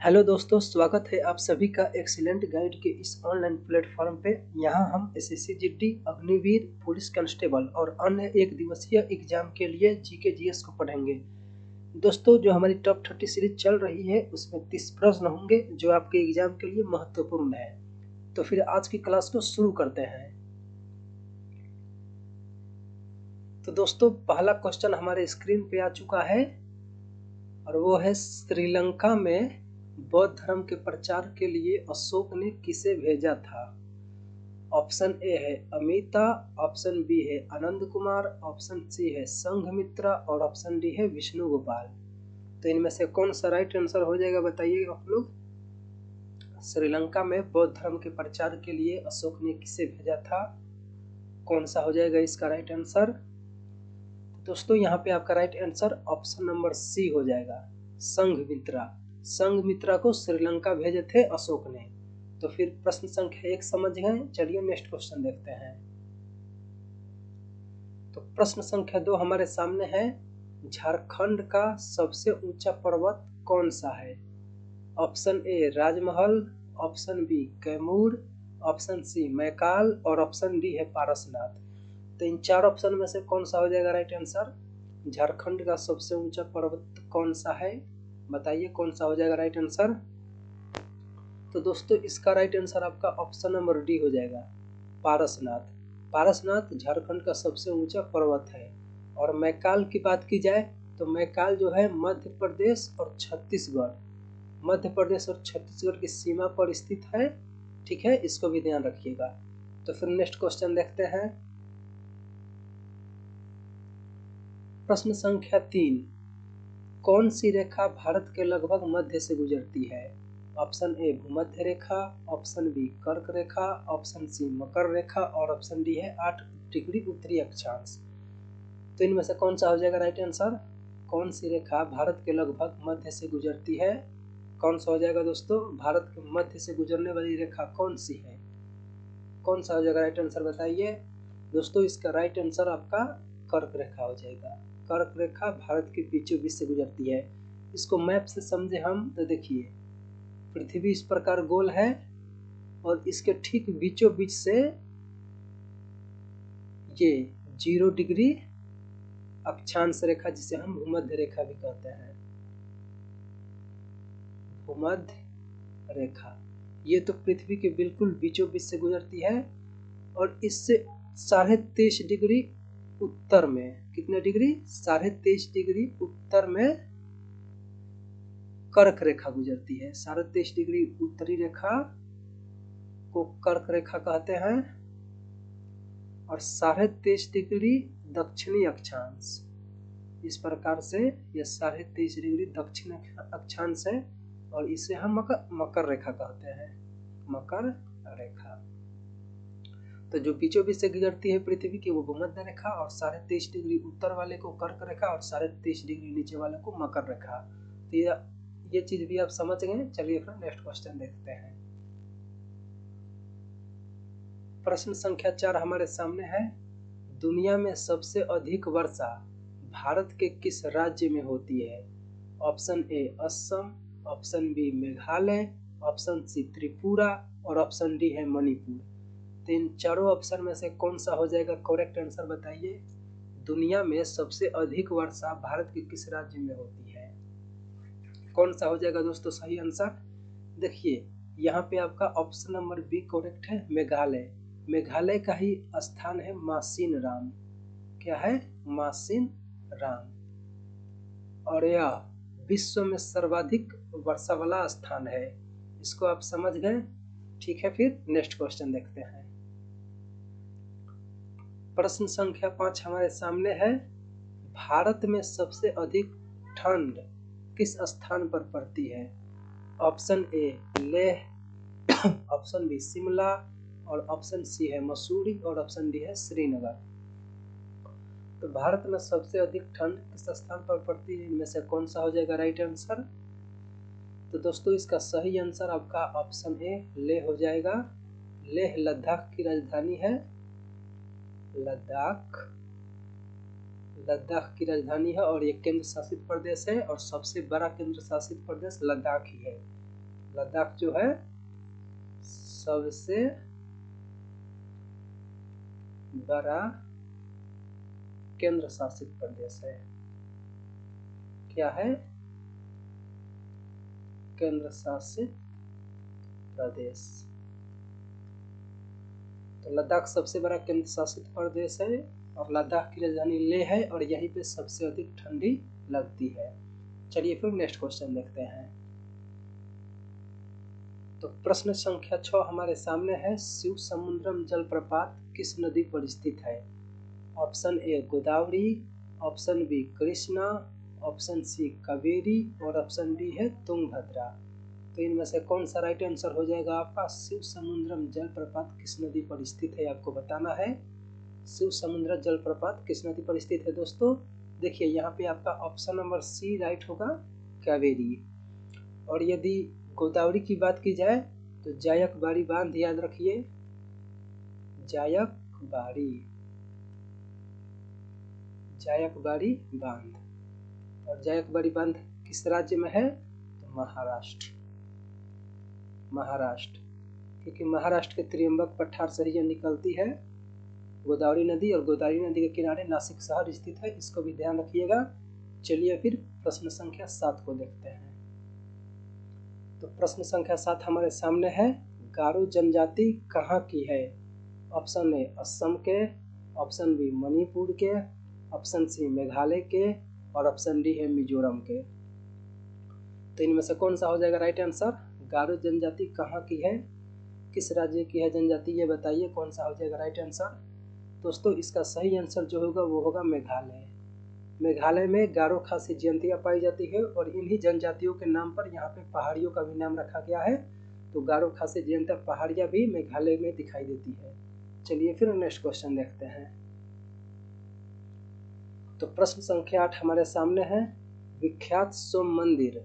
Hello दोस्तों, स्वागत है आप सभी का एक्सीलेंट गाइड के इस ऑनलाइन प्लेटफॉर्म पे। यहाँ हम SSC GD, Agniveer, police constable और अन्य एक दिवसीय एग्जाम के लिए जीके जीएस को पढ़ेंगे। दोस्तों, जो हमारी टॉप 30 सीरीज चल रही है उसमें 30 प्रश्न होंगे जो आपके एग्जाम के लिए महत्वपूर्ण है। तो फिर आज की क्लास को शुरू करते हैं। तो दोस्तों, पहला क्वेश्चन हमारे स्क्रीन पे आ चुका है और वो है, श्रीलंका में बौद्ध धर्म के प्रचार के लिए अशोक ने किसे भेजा था? ऑप्शन ए है अमिता, ऑप्शन बी है आनंद कुमार, ऑप्शन सी है संघमित्रा और ऑप्शन डी है विष्णु गोपाल। तो इनमें से कौन सा राइट आंसर हो जाएगा, बताइए आप लोग। श्रीलंका में बौद्ध धर्म के प्रचार के लिए अशोक ने किसे भेजा था? कौन सा हो जाएगा इसका राइट आंसर? दोस्तों, यहाँ पे आपका right answer option number C हो जाएगा, संघमित्रा। संघमित्रा को श्रीलंका भेजे थे अशोक ने। तो फिर प्रश्न संख्या 1 समझ गए। चलिए नेक्स्ट क्वेश्चन देखते हैं। तो प्रश्न संख्या 2 हमारे सामने है, झारखंड का सबसे ऊंचा पर्वत कौन सा है? Option A Rajmahal, option B Kaimur, option C Maikal और ऑप्शन डी है पारसनाथ। तो इन 4 ऑप्शन में से कौन सा हो जाएगा राइट आंसर? झारखंड का सबसे ऊंचा पर्वत कौन सा है, बताइए कौन सा हो जाएगा राइट आंसर? तो दोस्तों, इसका राइट आंसर आपका ऑप्शन नंबर डी हो जाएगा, पारसनाथ। पारसनाथ झारखंड का सबसे ऊंचा पर्वत है। और मैकाल की बात की जाए तो मैकाल जो है मध्य प्रदेश और छत्तीसगढ़, मध्य प्रदेश और छत्तीसगढ़ की सीमा पर स्थित है। ठीक है, इसको भी ध्यान रखिएगा। तो फिर नेक्स्ट क्वेश्चन देखते हैं। प्रश्न संख्या 3, कौन सी रेखा भारत के लगभग मध्य से गुजरती है? ऑप्शन ए भूमध्य रेखा, ऑप्शन बी कर्क रेखा, ऑप्शन सी मकर रेखा और ऑप्शन डी है 8 डिग्री उत्तरी अक्षांश। तो इनमें से कौन सा हो जाएगा राइट आंसर? कौन सी रेखा भारत के लगभग मध्य से गुजरती है? कौन सा हो जाएगा दोस्तों? भारत के मध्य से गुजरने वाली रेखा कौन सी है? कौन सा हो जाएगा राइट आंसर, बताइए दोस्तों। इसका राइट आंसर आपका कर्क रेखा हो जाएगा। कर्क रेखा भारत के बीचों बीच से गुजरती है। इसको मैप से समझे हम तो देखिए, पृथ्वी इस प्रकार गोल है और इसके ठीक बीचों बीच से ये 0 डिग्री अक्षांश रेखा, जिसे हम भूमध्य रेखा भी कहते हैं, भूमध्य रेखा, ये तो पृथ्वी के बिल्कुल बीचों बीच से गुजरती है। और इससे 23.5 डिग्री उत्तर में, कितने डिग्री? 23.5 डिग्री उत्तर में कर्क रेखा गुजरती है। 23.5 डिग्री उत्तरी रेखा को कर्क रेखा कहते हैं और 23.5 डिग्री दक्षिणी अक्षांश, इस प्रकार से यह 23.5 डिग्री दक्षिण अक्षांश है और इसे हम मकर रेखा कहते हैं, मकर रेखा। तो जो बीचों बीच से गुजरती है पृथ्वी की वो भूमध्य रेखा, और 23.5 डिग्री उत्तर वाले को कर्क रेखा और 23.5 डिग्री नीचे वाले को मकर रेखा। तो ये चीज भी आप समझ गए। चलिए फिर नेक्स्ट क्वेश्चन देखते हैं। प्रश्न संख्या 4 हमारे सामने है, दुनिया में सबसे अधिक वर्षा भारत के किस राज्य में होती है? Option A Assam, option B Meghalaya, option C Tripura और ऑप्शन डी है मणिपुर। तो इन चारों ऑप्शन में से कौन सा हो जाएगा करेक्ट आंसर, बताइए। दुनिया में सबसे अधिक वर्षा भारत के किस राज्य में होती है? कौन सा हो जाएगा दोस्तों सही आंसर? देखिए, यहाँ पे आपका ऑप्शन नंबर बी करेक्ट है, मेघालय। मेघालय का ही स्थान है मासिन राम। क्या है? मासिन राम। और यह विश्व में सर्वाधिक वर्षा वाला स्थान है। इसको आप समझ गए। ठीक है, फिर नेक्स्ट क्वेश्चन देखते हैं। प्रश्न संख्या 5 हमारे सामने है, भारत में सबसे अधिक ठंड किस स्थान पर पड़ती है? Option A Leh, option B Shimla और ऑप्शन सी है मसूरी और ऑप्शन डी है श्रीनगर। तो भारत में सबसे अधिक ठंड किस स्थान पर पड़ती है? इनमें से कौन सा हो जाएगा राइट आंसर? तो दोस्तों, इसका सही आंसर आपका ऑप्शन ए लेह हो जाएगा। लेह लद्दाख की राजधानी है। लद्दाख की राजधानी है और ये केंद्र शासित प्रदेश है और सबसे बड़ा केंद्र शासित प्रदेश लद्दाख ही है। लद्दाख जो है सबसे बड़ा केंद्र शासित प्रदेश है। क्या है? केंद्र शासित प्रदेश। तो लद्दाख सबसे बड़ा केंद्र शासित प्रदेश है और लद्दाख की राजधानी लेह है और यहीं पे सबसे अधिक ठंडी लगती है। चलिए फिर नेक्स्ट क्वेश्चन देखते हैं। तो प्रश्न संख्या 6 हमारे सामने है। शिव समुद्रम जलप्रपात किस नदी पर स्थित है? Option A Godavari, option B Krishna, option C Kaveri और ऑप्शन डी है तुंगभद्रा। तो इनमें से कौन सा राइट आंसर हो जाएगा आपका? शिव समुद्रम जलप्रपात किस नदी पर स्थित है आपको बताना है। शिव समुद्र जलप्रपात किस नदी पर स्थित है दोस्तों? देखिए यहाँ पे आपका ऑप्शन नंबर सी राइट होगा, कावेरी। और यदि गोदावरी की बात की जाए तो जायकबाड़ी बांध याद रखिए, जायकबाड़ी बांध। और जायकबाड़ी बांध किस राज्य में है? तो महाराष्ट्र, क्योंकि महाराष्ट्र के त्रियंबक पठार से यह निकलती है गोदावरी नदी और गोदावरी नदी के किनारे नासिक शहर स्थित है, इसको भी ध्यान रखिएगा। चलिए फिर प्रश्न संख्या 7 को देखते हैं। तो प्रश्न संख्या 7 हमारे सामने है। गारो जनजाति कहाँ की है? ऑप्शन ए असम के, ऑप्शन बी मणिपुर के, ऑप्शन सी मेघालय के और ऑप्शन डी है मिजोरम के। तो इनमें से कौन सा हो जाएगा राइट आंसर? गारो जनजाति कहाँ की है, किस राज्य की है जनजाति, ये बताइए कौन सा हो जाएगा राइट आंसर। दोस्तों इसका सही आंसर जो होगा वो होगा मेघालय। मेघालय में गारो खासी जनजातियाँ पाई जाती है और इन्हीं जनजातियों के नाम पर यहाँ पे पहाड़ियों का भी नाम रखा गया है। तो गारो खासी जनता पहाड़ियाँ भी मेघालय में दिखाई देती है। चलिए फिर नेक्स्ट क्वेश्चन देखते हैं। तो प्रश्न संख्या 8 हमारे सामने है। विख्यात सोम मंदिर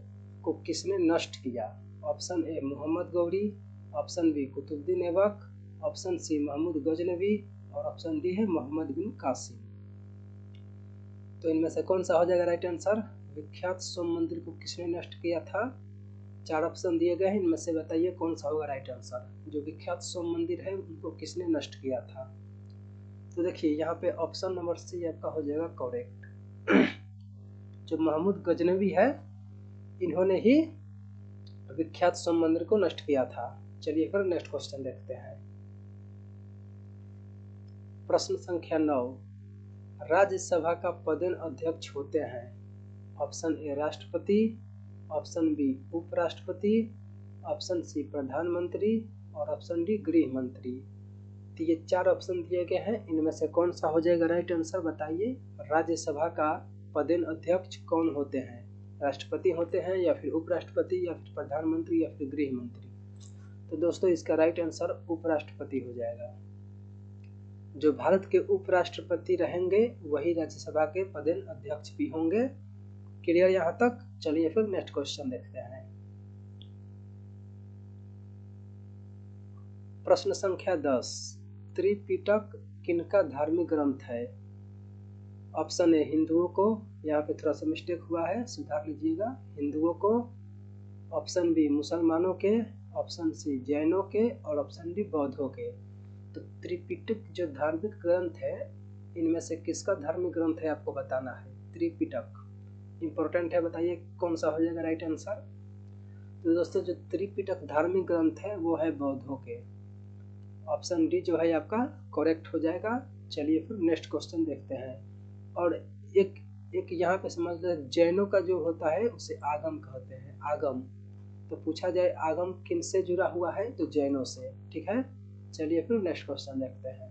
को किसने नष्ट किया? Option A Mohammad Ghori, option B Qutubuddin Aibak, option C Mahmud Ghaznavi और ऑप्शन डी है मोहम्मद बिन कासिम। तो इनमें से कौन सा हो जाएगा राइट आंसर? विख्यात सोम मंदिर को किसने नष्ट किया था? 4 ऑप्शन दिए गए हैं, इनमें से बताइए कौन सा होगा राइट आंसर। जो विख्यात सोम मंदिर है उनको किसने नष्ट किया था? तो देखिए यहाँ पे ऑप्शन नंबर सी आपका हो जाएगा करेक्ट। जो महमूद गजनवी है इन्होंने ही विख्यात सोम मंदिर को नष्ट किया था। चलिए फिर नेक्स्ट क्वेश्चन देखते हैं। प्रश्न संख्या 9। राज्यसभा का पदेन अध्यक्ष होते हैं। ऑप्शन ए राष्ट्रपति, ऑप्शन बी उपराष्ट्रपति, ऑप्शन सी प्रधानमंत्री और ऑप्शन डी गृह मंत्री। तो ये 4 ऑप्शन दिए गए हैं, इनमें से कौन सा हो जाएगा राइट आंसर बताइए। राज्यसभा का पदेन अध्यक्ष कौन होते हैं? राष्ट्रपति होते हैं या फिर उपराष्ट्रपति या फिर प्रधानमंत्री या फिर गृह मंत्री? तो दोस्तों इसका राइट आंसर उपराष्ट्रपति हो जाएगा। जो भारत के उपराष्ट्रपति रहेंगे वही राज्यसभा के पदेन अध्यक्ष भी होंगे। क्लियर यहाँ तक? चलिए फिर नेक्स्ट क्वेश्चन देखते हैं। प्रश्न संख्या 10। त्रिपिटक किनका धार्मिक ग्रंथ है? ऑप्शन ए हिंदुओं को, यहाँ पे थोड़ा सा मिस्टेक हुआ है सुधार लीजिएगा, हिंदुओं को, ऑप्शन बी मुसलमानों के, ऑप्शन सी जैनों के और ऑप्शन डी बौद्धों के। तो त्रिपिटक जो धार्मिक ग्रंथ है इनमें से किसका धार्मिक ग्रंथ है आपको बताना है। त्रिपिटक इंपॉर्टेंट है, बताइए कौन सा हो जाएगा राइट आंसर। तो दोस्तों जो त्रिपिटक धार्मिक ग्रंथ है वो है बौद्धों के। ऑप्शन डी जो है आपका करेक्ट हो जाएगा। चलिए फिर नेक्स्ट क्वेश्चन देखते हैं। और एक यहाँ पे समझ लें, जैनों का जो होता है उसे आगम कहते हैं, आगम। तो पूछा जाए आगम किन से जुड़ा हुआ है तो जैनों से, ठीक है। चलिए फिर नेक्स्ट क्वेश्चन देखते हैं।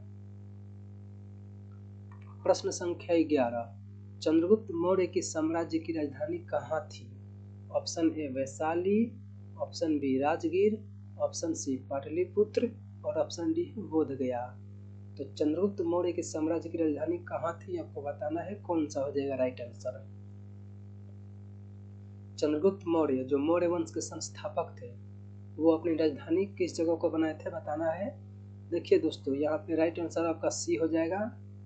प्रश्न संख्या 11। चंद्रगुप्त मौर्य की साम्राज्य की राजधानी कहाँ थी? Option A Vaishali, option B Rajgir, option C Pataliputra और ऑप्शन डी बोधगया। तो चंद्रगुप्त मौर्य के साम्राज्य की राजधानी कहाँ थी आपको बताना है, कौन सा हो जाएगा राइट आंसर। चंद्रगुप्त मौर्य जो मौर्य वंश के संस्थापक थे वो अपनी राजधानी किस जगह को बनाए थे बताना है। देखिए दोस्तों यहाँ पे राइट आंसर आपका सी हो जाएगा,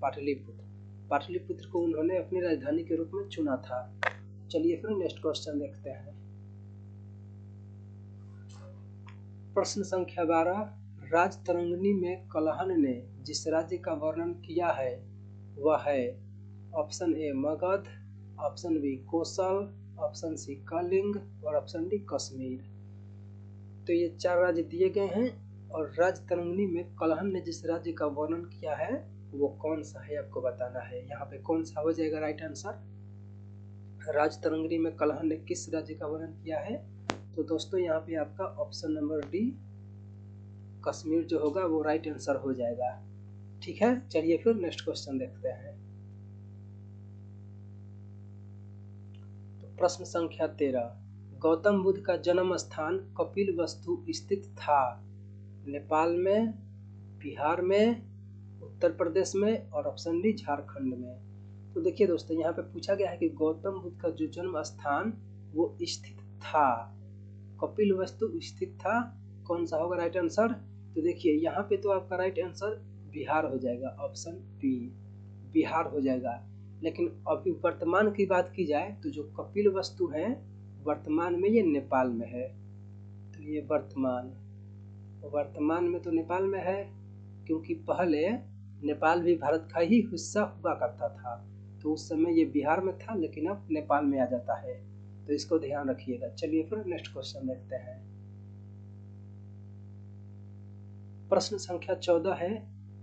पाटलिपुत्र। पाटलिपुत्र को उन्होंने अपनी राजधानी के रूप में चुना था। चलिए फिर नेक्स्ट क्वेश्चन देखते हैं। प्रश्न संख्या 12, राजतरंगिणी में कलहन ने जिस राज्य का वर्णन किया है वह है option A Magadh, option B Kosal, option C Kalinga और ऑप्शन डी कश्मीर। तो ये 4 राज्य दिए गए हैं और राजतरंगिणी में कलहन ने जिस राज्य का वर्णन किया है वो कौन सा है आपको बताना है। यहाँ पे कौन सा हो जाएगा राइट आंसर। राजतरंगिणी में कलहन ने किस राज्य का वर्णन किया है, तो दोस्तों यहाँ पे आपका ऑप्शन नंबर डी कश्मीर जो होगा वो राइट आंसर हो जाएगा। ठीक है, चलिए फिर नेक्स्ट क्वेश्चन देखते हैं। तो प्रश्न संख्या 13, गौतम बुद्ध का जन्म स्थान कपिलवस्तु स्थित था नेपाल में, बिहार में, उत्तर प्रदेश में और ऑप्शन डी झारखंड में। तो देखिए दोस्तों यहाँ पे पूछा गया है कि गौतम बुद्ध का जो जन्म स्थान वो स्थित था, कपिलवस्तु स्थित था, कौन सा होगा राइट आंसर। तो देखिए यहाँ पे तो आपका राइट आंसर बिहार हो जाएगा, ऑप्शन बी बिहार हो जाएगा। लेकिन अभी वर्तमान की बात की जाए तो जो कपिलवस्तु है वर्तमान में ये नेपाल में है। तो ये वर्तमान में तो नेपाल में है, क्योंकि पहले नेपाल भी भारत का ही हिस्सा हुआ करता था, तो उस समय ये बिहार में था लेकिन अब नेपाल में आ जाता है, तो इसको ध्यान रखिएगा। चलिए फिर नेक्स्ट क्वेश्चन देखते हैं। प्रश्न संख्या 14 है,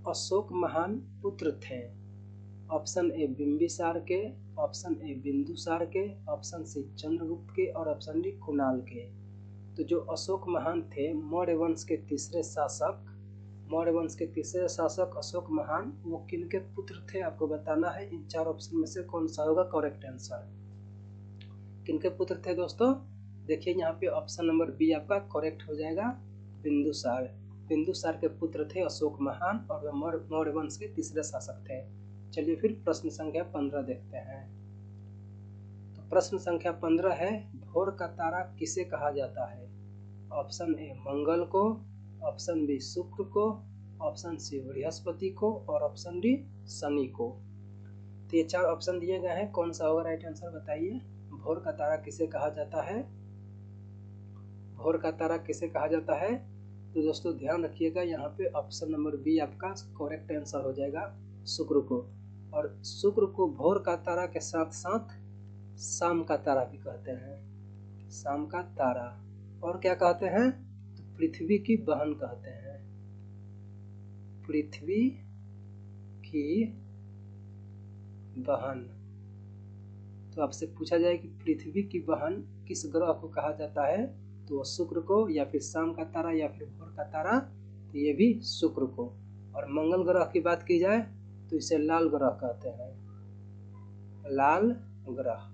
अशोक महान पुत्र थे, ऑप्शन ए बिंबिसार के, ऑप्शन ए बिंदुसार के, ऑप्शन सी चंद्रगुप्त के और ऑप्शन डी कुणाल के। तो जो अशोक महान थे मौर्य वंश के तीसरे शासक अशोक महान, वो किनके पुत्र थे आपको बताना है। इन 4 ऑप्शन में से कौन सा होगा करेक्ट आंसर। किनके पुत्र थे दोस्तों, देखिए यहाँ पे ऑप्शन नंबर बी आपका करेक्ट हो जाएगा, बिंदुसार के पुत्र थे अशोक महान और वे मौर्य वंश के तीसरे शासक थे। चलिए फिर प्रश्न संख्या 15 देखते हैं। तो प्रश्न संख्या 15 है, भोर का तारा किसे कहा जाता है, ऑप्शन ए मंगल को, ऑप्शन बी शुक्र को, ऑप्शन सी बृहस्पति को और ऑप्शन डी शनि को। तो ये 4 ऑप्शन दिए गए हैं, कौन सा होगा राइट आंसर बताइए। भोर का तारा किसे कहा जाता है, भोर का तारा किसे कहा जाता है। तो दोस्तों ध्यान रखिएगा, यहाँ पे ऑप्शन नंबर बी आपका करेक्ट आंसर हो जाएगा, शुक्र को। और शुक्र को भोर का तारा के साथ साथ शाम का तारा भी कहते हैं, शाम का तारा। और क्या कहते हैं, तो पृथ्वी की बहन कहते हैं, पृथ्वी की बहन। तो आपसे पूछा जाए कि पृथ्वी की बहन किस ग्रह को कहा जाता है, तो शुक्र को, या फिर शाम का तारा या फिर भोर का तारा, तो ये भी शुक्र को। और मंगल ग्रह की बात की जाए तो इसे लाल ग्रह कहते हैं, लाल ग्रह।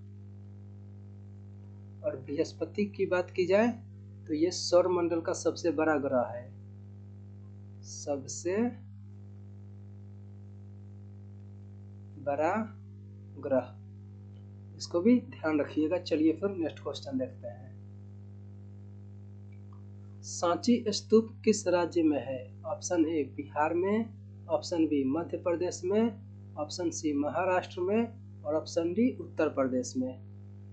और बृहस्पति की बात की जाए तो ये सौर मंडल का सबसे बड़ा ग्रह है, सबसे बड़ा ग्रह, इसको भी ध्यान रखिएगा। चलिए फिर नेक्स्ट क्वेश्चन देखते हैं। सांची स्तूप किस राज्य में है, ऑप्शन ए बिहार में, ऑप्शन बी मध्य प्रदेश में, ऑप्शन सी महाराष्ट्र में और ऑप्शन डी उत्तर प्रदेश में।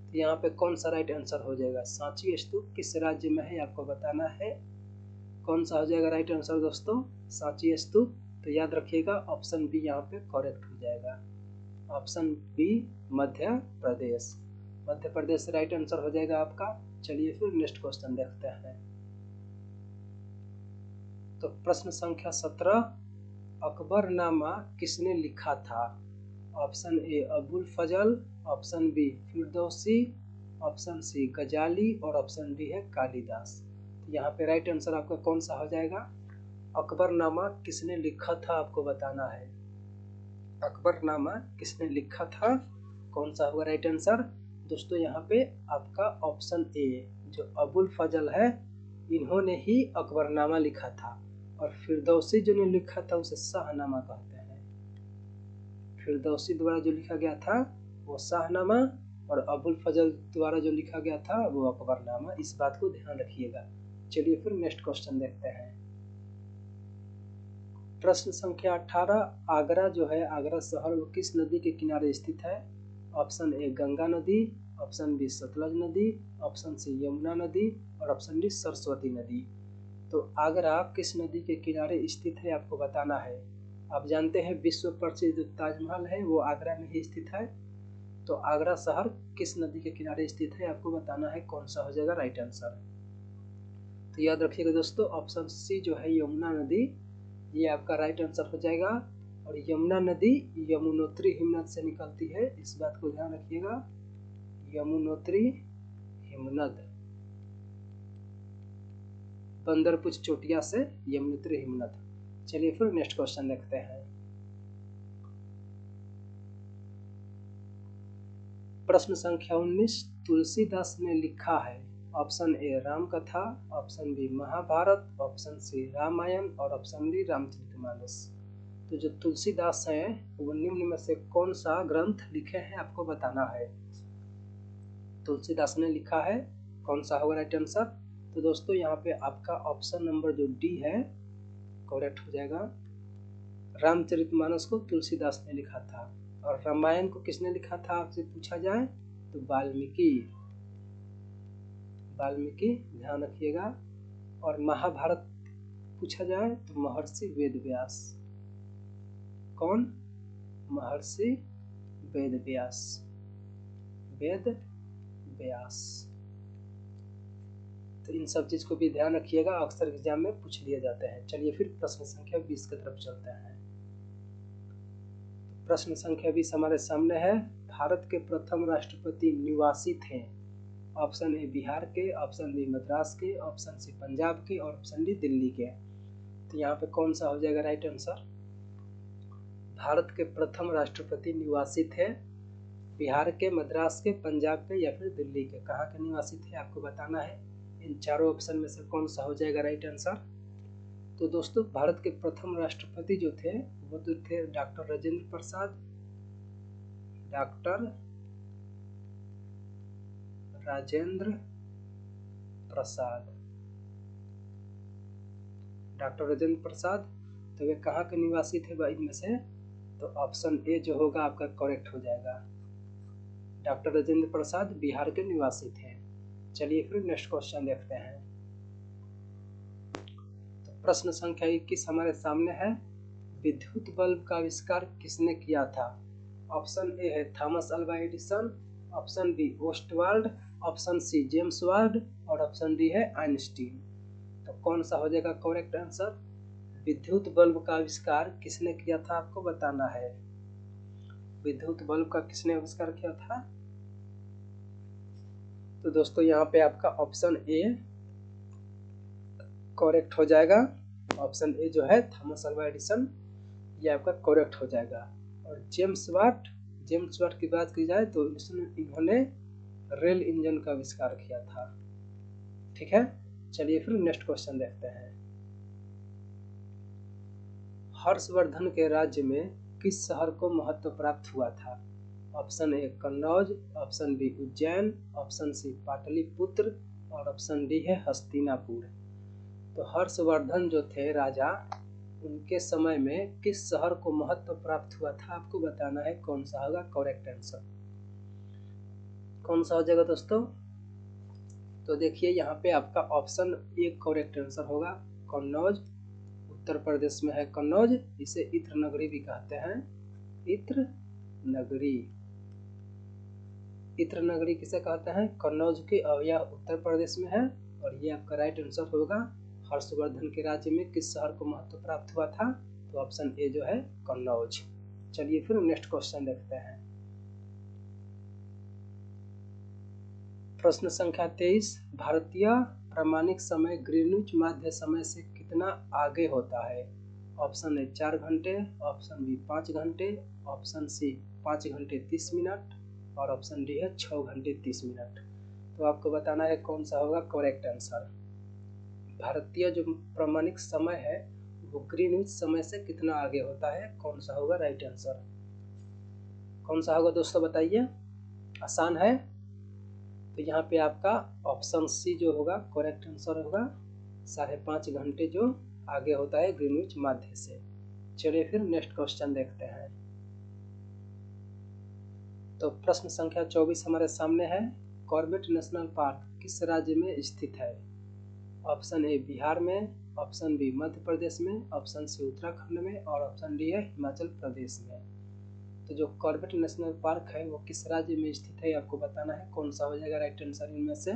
तो यहाँ पे कौन सा राइट आंसर हो जाएगा, सांची स्तूप किस राज्य में है आपको बताना है, कौन सा हो जाएगा राइट आंसर दोस्तों, सांची स्तूप। तो याद रखिएगा ऑप्शन बी यहाँ पे करेक्ट हो जाएगा, option B Madhya Pradesh right answer हो जाएगा आपका। चलिए फिर नेक्स्ट क्वेश्चन देखते हैं। तो प्रश्न संख्या 17, अकबरनामा किसने लिखा था, option A Abul Fazal, option B Firdausi, option C Ghazali और ऑप्शन डी है कालिदास। तो यहाँ पे राइट आंसर आपका कौन सा हो जाएगा, अकबरनामा किसने लिखा था आपको बताना है, अकबरनामा किसने लिखा था, कौन सा होगा राइट आंसर। दोस्तों यहाँ पे आपका ऑप्शन ए जो अबुल फजल है इन्होंने ही अकबरनामा लिखा था, और फिरदौसी जो ने लिखा था उसे शाहनामा कहते हैं, फिरदौसी द्वारा जो लिखा गया था वो शाहनामा और अबुल फजल द्वारा जो लिखा गया था वो अकबरनामा, इस बात को ध्यान रखिएगा। चलिए फिर नेक्स्ट क्वेश्चन देखते हैं। प्रश्न संख्या 18, आगरा जो है आगरा शहर वो किस नदी के किनारे स्थित है, ऑप्शन ए गंगा नदी, ऑप्शन बी सतलज नदी, ऑप्शन सी यमुना नदी और ऑप्शन डी सरस्वती नदी। तो आगरा किस नदी के किनारे स्थित है आपको बताना है। आप जानते हैं विश्व प्रसिद्ध जो ताजमहल है वो आगरा में ही स्थित है। तो आगरा शहर किस नदी के किनारे स्थित है आपको बताना है, कौन सा हो जाएगा राइट आंसर। तो याद रखिएगा दोस्तों, ऑप्शन सी जो है यमुना नदी, ये आपका राइट आंसर हो जाएगा। और यमुना नदी यमुनोत्री हिमनद से निकलती है, इस बात को ध्यान रखिएगा। यमुनोत्री हिमनद, बंदरपुच चोटिया से यमुनोत्री हिमनद। चलिए फिर नेक्स्ट क्वेश्चन देखते हैं। प्रश्न संख्या 19 तुलसीदास ने लिखा है। Option A Ram Katha, option B Mahabharat, option C Ramayan और ऑप्शन डी रामचरितमानस। तो जो तुलसीदास हैं वो निम्न में से कौन सा ग्रंथ लिखे हैं आपको बताना है। तुलसीदास ने लिखा है, कौन सा होगा राइट आंसर। तो दोस्तों यहाँ पे आपका ऑप्शन नंबर जो डी है करेक्ट हो जाएगा। रामचरितमानस को तुलसीदास ने लिखा था। और रामायण को किसने लिखा था आपसे पूछा जाए तो वाल्मीकि, ध्यान रखिएगा। और महाभारत पूछा जाए तो महर्षि वेदव्यास। कौन? महर्षि वेदव्यास, तो इन सब चीज को भी ध्यान रखिएगा, अक्सर एग्जाम में पूछ लिए जाते हैं। चलिए फिर प्रश्न संख्या 20 की तरफ चलते हैं। प्रश्न संख्या 20 हमारे सामने है। भारत के प्रथम राष्ट्रपति निवासी थे। ऑप्शन ए बिहार के, ऑप्शन बी मद्रास के, ऑप्शन सी पंजाब के और ऑप्शन डी दिल्ली के। तो यहाँ पे कौन सा हो जाएगा राइट आंसर। भारत के प्रथम राष्ट्रपति निवासी थे बिहार के, मद्रास के, पंजाब के या फिर दिल्ली के। कहाँ के निवासी थे आपको बताना है। इन चारों ऑप्शन में से कौन सा हो जाएगा राइट आंसर। तो दोस्तों भारत के प्रथम राष्ट्रपति जो थे वो तो थे डॉक्टर राजेंद्र प्रसाद, डॉक्टर राजेंद्र प्रसाद। तो वे कहाँ के निवासी थे इनमें से, तो ऑप्शन ए जो होगा आपका करेक्ट हो जाएगा। डॉक्टर राजेंद्र प्रसाद बिहार के निवासी थे। चलिए फिर नेक्स्ट क्वेश्चन देखते हैं। तो प्रश्न संख्या 21 हमारे सामने है। विद्युत बल्ब का आविष्कार किसने किया था। ऑप्शन ए है Thomas Alva Edison, option B Ostwald, option C James Watt और ऑप्शन डी है आइंस्टीन। तो कौन सा हो जाएगा करेक्ट आंसर। विद्युत बल्ब का आविष्कार किसने किया था आपको बताना है। विद्युत बल्ब का किसने आविष्कार किया था। तो दोस्तों यहाँ पे आपका ऑप्शन ए करेक्ट हो जाएगा। ऑप्शन ए जो है थॉमस अल्वा एडिसन, ये आपका करेक्ट हो जाएगा। और जेम्स वाट की बात की जाए तो इन्होंने रेल इंजन का आविष्कार किया था। ठीक है, चलिए फिर नेक्स्ट क्वेश्चन देखते हैं। हर्षवर्धन के राज्य में किस शहर को महत्व प्राप्त हुआ था। Option A Kannauj, option B Ujjain, option C Pataliputra और ऑप्शन डी है हस्तिनापुर। तो हर्षवर्धन जो थे राजा, उनके समय में किस शहर को महत्व प्राप्त हुआ था आपको बताना है। कौन सा होगा करेक्ट आंसर। कौन सा हो जाएगा दोस्तों। तो देखिए यहाँ पे आपका ऑप्शन ए करेक्ट आंसर होगा। कन्नौज, उत्तर प्रदेश में है कन्नौज, इसे इत्र नगरी भी कहते हैं। इत्र नगरी किसे कहते हैं, कन्नौज के, और यह उत्तर प्रदेश में है। और ये आपका राइट आंसर होगा। हर्षवर्धन के राज्य में किस शहर को महत्व प्राप्त हुआ था, तो ऑप्शन ए जो है कन्नौज। चलिए फिर नेक्स्ट क्वेश्चन देखते हैं। प्रश्न संख्या 23 भारतीय प्रामाणिक समय ग्रीनिच माध्य समय से कितना आगे होता है। ऑप्शन ए 4 घंटे, ऑप्शन बी 5 घंटे, ऑप्शन सी 5 घंटे 30 मिनट और ऑप्शन डी है 6 घंटे 30 मिनट। तो आपको बताना है कौन सा होगा करेक्ट आंसर। भारतीय जो प्रामाणिक समय है वो ग्रीनिच समय से कितना आगे होता है, कौन सा होगा राइट आंसर। कौन सा होगा दोस्तों बताइए, आसान है। तो यहाँ पे आपका ऑप्शन सी जो होगा करेक्ट आंसर होगा। 5.5 घंटे जो आगे होता है ग्रीनिच माध्य से। चलिए फिर नेक्स्ट क्वेश्चन देखते हैं। तो प्रश्न संख्या 24 हमारे सामने है। कॉर्बेट नेशनल पार्क किस राज्य में स्थित है। ऑप्शन ए बिहार में, ऑप्शन बी मध्य प्रदेश में, ऑप्शन सी उत्तराखंड में और ऑप्शन डी है हिमाचल प्रदेश में। तो जो कॉर्बेट नेशनल पार्क है वो किस राज्य में स्थित है आपको बताना है। कौन सा हो जाएगा राइट आंसर इनमें से,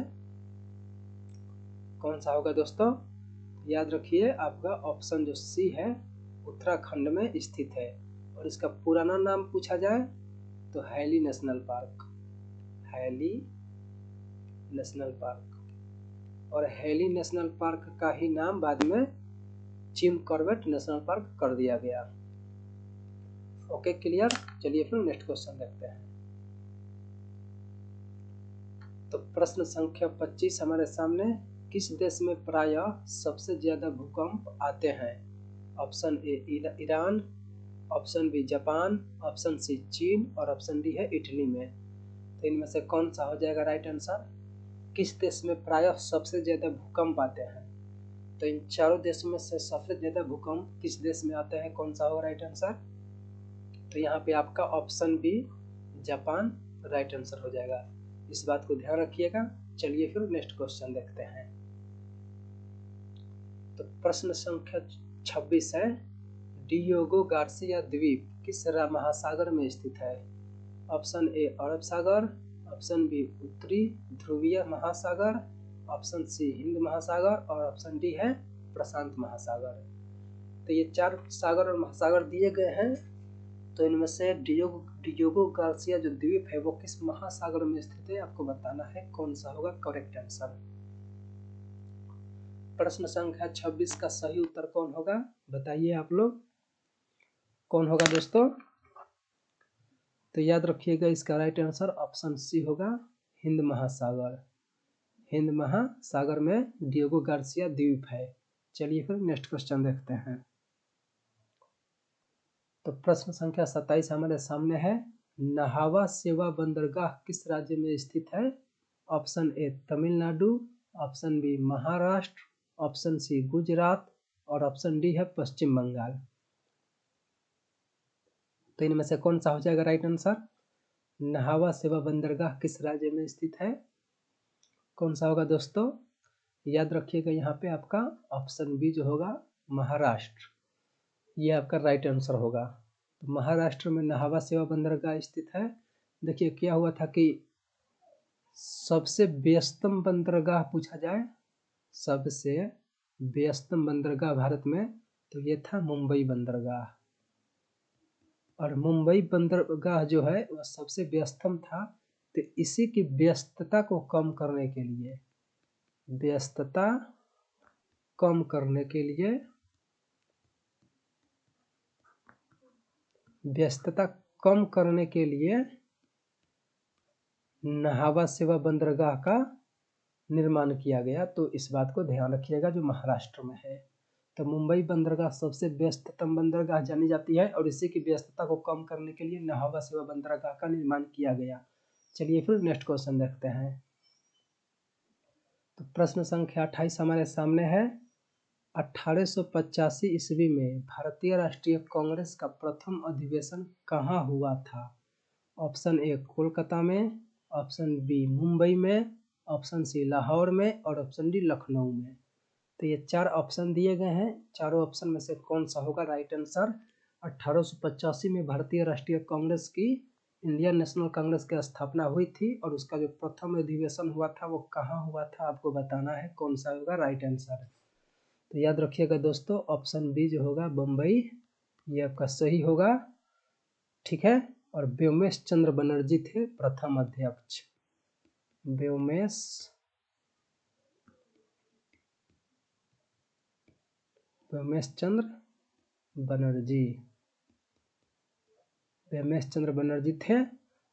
कौन सा होगा दोस्तों? याद रखिए आपका ऑप्शन जो सी है उत्तराखंड में स्थित है। और इसका पुराना नाम पूछा जाए तो Hailey National Park, Hailey National Park. और हैली नेशनल पार्क का ही नाम बाद में जिम कॉर्बेट नेशनल पार्क कर दिया गया। Okay clear. चलिए फिर नेक्स्ट क्वेश्चन देखते हैं। तो प्रश्न संख्या 25 हमारे सामने, किस देश में प्रायः सबसे ज्यादा भूकंप आते हैं? Option A Iran, option B Japan, option C China और ऑप्शन डी है इटली में। तो इनमें से कौन सा हो जाएगा राइट आंसर? किस देश में प्रायः सबसे ज्यादा भूकंप आते हैं? तो इन चारों देशों में से सबसे ज्यादा भूकंप किस देश में आते हैं, कौन सा होगा राइट आंसर? तो यहाँ पे आपका option B Japan right answer हो जाएगा। इस बात को ध्यान रखिएगा। चलिए फिर नेक्स्ट क्वेश्चन देखते हैं। तो प्रश्न संख्या 26 है, डियोगो गार्सिया द्वीप किस महासागर में स्थित है? Option A Arab Sagar, option B उत्तरी ध्रुवीय महासागर, ऑप्शन सी हिंद महासागर और ऑप्शन डी है प्रशांत महासागर। तो ये 4 सागर और महासागर दिए गए हैं। तो इनमें से डियोगो गार्सिया जो द्वीप है वो किस महासागर में स्थित है आपको बताना है, कौन सा होगा करेक्ट आंसर। प्रश्न संख्या 26 का सही उत्तर कौन होगा बताइए आप लोग, कौन होगा दोस्तों? तो याद रखिएगा इसका राइट आंसर ऑप्शन सी होगा हिंद महासागर। हिंद महासागर में डियोगो गार्सिया द्वीप है। चलिए फिर नेक्स्ट क्वेश्चन देखते हैं। तो प्रश्न संख्या 27 हमारे सामने है, नाहवा सेवा बंदरगाह किस राज्य में स्थित है? Option A Tamil Nadu, option B Maharashtra, option C Gujarat और ऑप्शन डी है पश्चिम बंगाल। तो इनमें से कौन सा हो जाएगा राइट आंसर? नाहवा सेवा बंदरगाह किस राज्य में स्थित है, कौन सा होगा दोस्तों? याद रखिएगा यहाँ पे आपका ऑप्शन बी जो होगा महाराष्ट्र, ये आपका राइट आंसर होगा। तो महाराष्ट्र में नाहवा सेवा बंदरगाह स्थित है। देखिए क्या हुआ था कि सबसे व्यस्तम बंदरगाह पूछा जाए, सबसे व्यस्तम बंदरगाह भारत में, तो ये था मुंबई बंदरगाह। और मुंबई बंदरगाह जो है वह सबसे व्यस्तम था। तो इसी की व्यस्तता को कम करने के लिए, व्यस्तता कम करने के लिए, व्यस्तता कम करने के लिए नाहवा सेवा बंदरगाह का निर्माण किया गया। तो इस बात को ध्यान रखिएगा जो महाराष्ट्र में है। तो मुंबई बंदरगाह सबसे व्यस्ततम बंदरगाह जानी जाती है और इसी की व्यस्तता को कम करने के लिए नाहवा सेवा बंदरगाह का निर्माण किया गया। चलिए फिर नेक्स्ट क्वेश्चन देखते हैं। तो प्रश्न संख्या 28 हमारे सामने है, 1885 ईस्वी में भारतीय राष्ट्रीय कांग्रेस का प्रथम अधिवेशन कहाँ हुआ था? ऑप्शन ए कोलकाता में, ऑप्शन बी मुंबई में, ऑप्शन सी लाहौर में और ऑप्शन डी लखनऊ में। तो ये 4 ऑप्शन दिए गए हैं, चारों ऑप्शन में से कौन सा होगा राइट आंसर? 1885 में भारतीय राष्ट्रीय कांग्रेस की, इंडियन नेशनल कांग्रेस की स्थापना हुई थी और उसका जो प्रथम अधिवेशन हुआ था वो कहाँ हुआ था आपको बताना है, कौन सा होगा राइट आंसर। तो याद रखिएगा दोस्तों ऑप्शन बी जो होगा बम्बई, ये आपका सही होगा। ठीक है। और व्योमेश चंद्र बनर्जी थे प्रथम अध्यक्ष, व्योमेश चंद्र बनर्जी, व्योमेश चंद्र बनर्जी थे।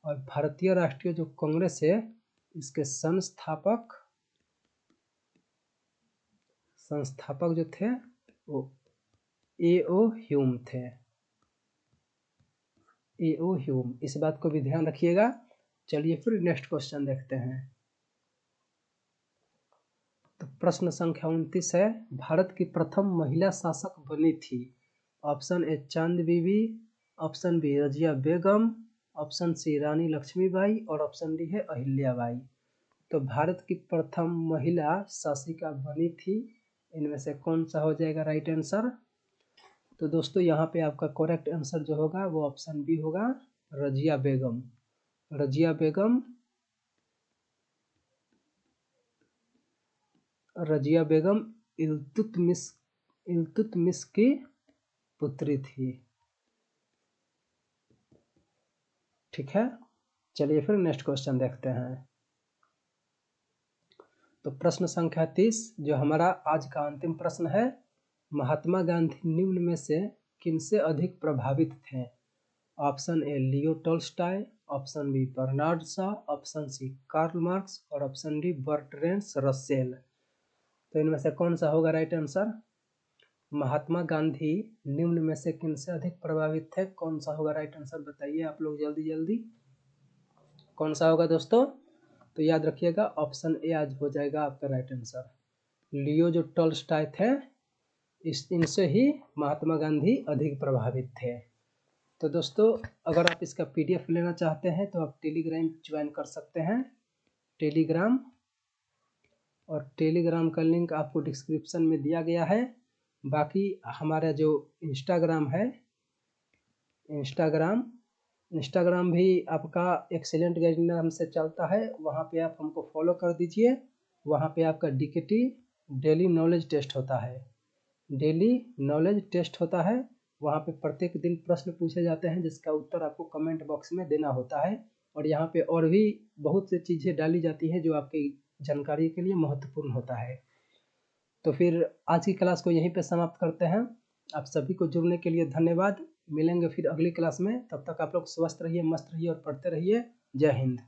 और भारतीय राष्ट्रीय जो कांग्रेस है इसके संस्थापक जो थे वो A.O. ह्यूम थे, A.O. ह्यूम, इस बात को भी ध्यान रखिएगा। चलिए फिर नेक्स्ट क्वेश्चन देखते हैं। तो प्रश्न संख्या 29 है, भारत की प्रथम महिला शासक बनी थी? ऑप्शन ए चांद बीबी, ऑप्शन बी रजिया बेगम, ऑप्शन सी रानी लक्ष्मीबाई और ऑप्शन डी है अहिल्याबाई। तो भारत की प्रथम महिला शासिका बनी थी। इनमें से कौन सा हो जाएगा राइट आंसर? तो दोस्तों यहाँ पे आपका करेक्ट आंसर जो होगा वो ऑप्शन बी होगा, रजिया बेगम। रजिया बेगम, रजिया बेगम इल्तुतमिश की पुत्री थी। ठीक है, चलिए फिर नेक्स्ट क्वेश्चन देखते हैं। तो प्रश्न संख्या 30 जो हमारा आज का अंतिम प्रश्न है, महात्मा गांधी निम्न में से किनसे अधिक प्रभावित थे? Option A Leo Tolstoy, option B Bernard Shaw, option C Karl Marx और ऑप्शन डी बर्ट्रैंड रसेल। तो इनमें से कौन सा होगा राइट आंसर? महात्मा गांधी निम्न में से किनसे अधिक प्रभावित थे? कौन सा होगा राइट आंसर बताइए आप लोग जल्दी जल्दी, कौन सा होगा दोस्तों? तो याद रखिएगा ऑप्शन ए आज हो जाएगा आपका राइट आंसर। लियो जो टॉल्स्टॉय थे इनसे ही महात्मा गांधी अधिक प्रभावित थे। तो दोस्तों अगर आप इसका पीडीएफ लेना चाहते हैं तो आप टेलीग्राम ज्वाइन कर सकते हैं, टेलीग्राम, और टेलीग्राम का लिंक आपको डिस्क्रिप्शन में दिया गया है। बाकी हमारा जो इंस्टाग्राम है, इंस्टाग्राम भी आपका एक्सीलेंट गाइड नाम से चलता है, वहाँ पे आप हमको फॉलो कर दीजिए। वहाँ पे आपका डीकेटी डेली नॉलेज टेस्ट होता है, डेली नॉलेज टेस्ट होता है। वहाँ पे प्रत्येक दिन प्रश्न पूछे जाते हैं जिसका उत्तर आपको कमेंट बॉक्स में देना होता है। और यहाँ पे और भी बहुत सी चीज़ें डाली जाती हैं जो आपकी जानकारी के लिए महत्वपूर्ण होता है। तो फिर आज की क्लास को यहीं पे समाप्त करते हैं। आप सभी को जुड़ने के लिए धन्यवाद। मिलेंगे फिर अगली क्लास में, तब तक आप लोग स्वस्थ रहिए, मस्त रहिए और पढ़ते रहिए। जय हिंद।